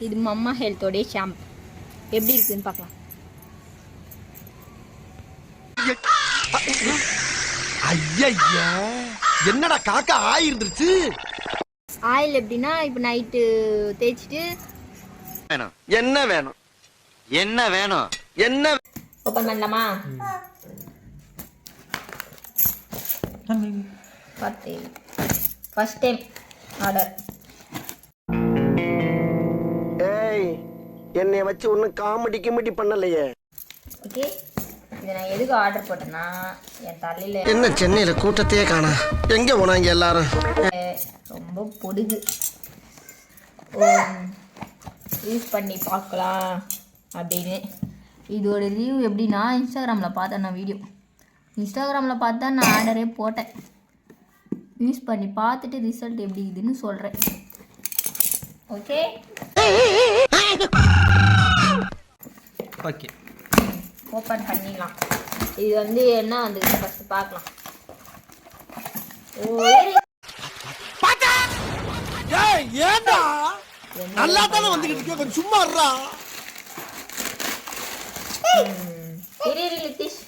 இது mamma ஹெல்த்தோட shampoo எப்படி இருக்குன்னு பார்க்கலாம். ஐயா என்னடா காக்கா ஆயிருந்துருச்சு. ஆயில் எப்படின்னா இப்போ நைட்டு தேய்ச்சிட்டு என்ன வேணும் என்ன வேணும் என்ன ஓப்பன் பண்ணலாமா? First time order. ஏய் என்னைய வச்சு ஒன்னும் காமெடி கிமெடி பண்ணலையே. ஓகே, இதை நான் எதுக்கு ஆர்டர் போட்டேன்னா என் தலையில என்ன சென்னையில கூட்டத்தையே காணா, எங்க போனாங்க எல்லாரும்? ரொம்ப பொடுகு, யூஸ் பண்ணி பார்க்கலாம் அப்படின்னு. இதோட ரிவ்யூ எப்படின்னா, இன்ஸ்டாகிராமில் பார்த்தேன் நான் வீடியோ. இன்ஸ்டாகிராமில் பார்த்தா நான் ஆர்டரே போட்டேன். யூஸ் பண்ணி பார்த்துட்டு ரிசல்ட் எப்படி இதுன்னு சொல்கிறேன். ஓகே ஓகே, ஓப்பன் பண்ணிடலாம். இது வந்து என்ன வந்துருக்கு ஃபஸ்ட்டு பார்க்கலாம். ஏண்டா நல்லா தானே வந்துகிட்டு இருக்க, கொஞ்சம் சும்மா இருடா. லித்திஷ்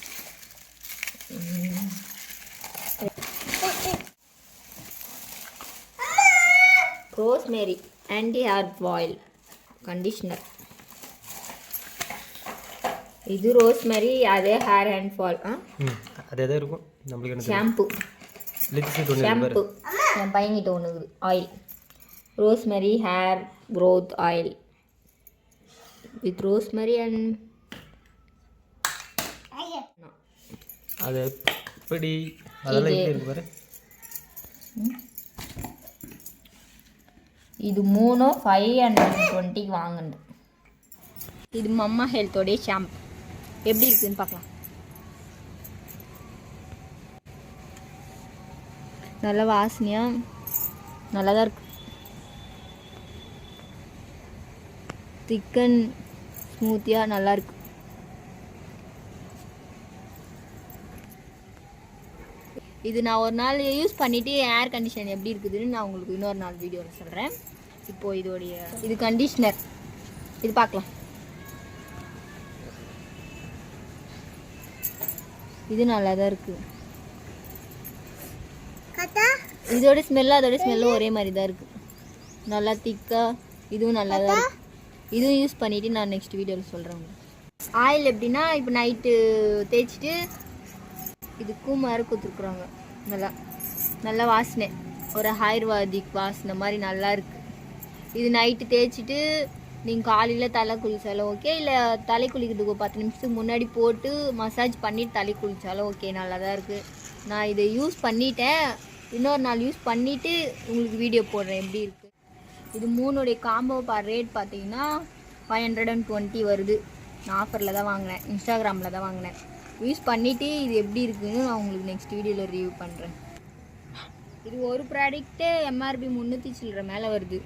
rosemary anti hair oil conditioner. இது ரோஸ்மேரி, அதே ஹேர் அண்ட் ஃபால். அதே தான் இருக்கும். நம்மளுக்கு ஷாம்பு ஷாம்பு என் பையன்கிட்ட ஒன்று இருக்குது. Oil rosemary hair growth oil with rosemary and அது எப்படி அதெல்லாம் எப்படி இருக்கு பாரு. இது 3 520 வாங்கினது. இது மம்மா ஹெல்த்தோட ஷாம்பு எப்படி இருக்குன்னு பார்க்கலாம். நல்ல வாசனையாக நல்லா தான் இருக்கு. திக்கன் ஸ்மூத்தியாக நல்லாயிருக்கு. இது நான் ஒரு நாள் யூஸ் பண்ணிவிட்டு ஏர் கண்டிஷன் எப்படி இருக்குதுன்னு நான் உங்களுக்கு இன்னொரு நாள் வீடியோவில் சொல்கிறேன். இப்போது இதோடைய இது கண்டிஷ்னர், இது பார்க்கலாம். இது நல்லா தான் இருக்குது. இதோட ஸ்மெல்லும் ஒரே மாதிரி தான் இருக்குது. நல்லா திக்காக, இதுவும் நல்லா தான் இருக்குது. இதுவும் யூஸ் பண்ணிவிட்டு நான் நெக்ஸ்ட் வீடியோவில் சொல்கிறேன். ஆயில் எப்படின்னா இப்போ நைட்டு தேய்ச்சிட்டு இதுக்கும் மறு கொடுத்துருக்குறாங்க. நல்லா வாசனை, ஒரு ஆயுர்வேதிக் வாசனை மாதிரி நல்லா இருக்குது. இது நைட்டு தேய்ச்சிட்டு நீங்கள் காலையில் தலை குளித்தாலும் ஓகே, இல்லை தலை குளிக்கிறதுக்கு 10 நிமிஷத்துக்கு முன்னாடி போட்டு மசாஜ் பண்ணிவிட்டு தலை குளித்தாலும் ஓகே, நல்லா தான் இருக்குது. நான் இதை யூஸ் பண்ணிட்டேன். இன்னொரு நாள் யூஸ் பண்ணிவிட்டு உங்களுக்கு வீடியோ போடுறேன் எப்படி இருக்குது. இது 3 காம்போ ரேட் பார்த்தீங்கன்னா 520 வருது. நான் ஆஃபரில் தான் வாங்கினேன், இன்ஸ்டாகிராமில் தான் வாங்கினேன். யூஸ் பண்ணிவிட்டு இது எப்படி இருக்குன்னு நான் உங்களுக்கு நெக்ஸ்ட் வீடியோவில் ரிவ்யூ பண்ணுறேன். இது ஒரு ப்ராடக்ட்டு எம்ஆர்பி 300 சில்லற மேலே வருது.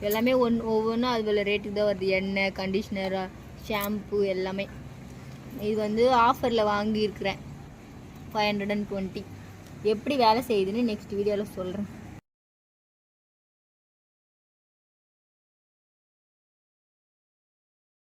எல்லாமே ஒவ்வொன்றும் அது போல் ரேட்டுக்கு தான் வருது. எண்ணெய், கண்டிஷ்னர், ஷாம்பு எல்லாமே. இது வந்து ஆஃபரில் வாங்கியிருக்கிறேன் 520. எப்படி வேலை செய்யுதுன்னு நெக்ஸ்ட் வீடியோவில் சொல்கிறேன்.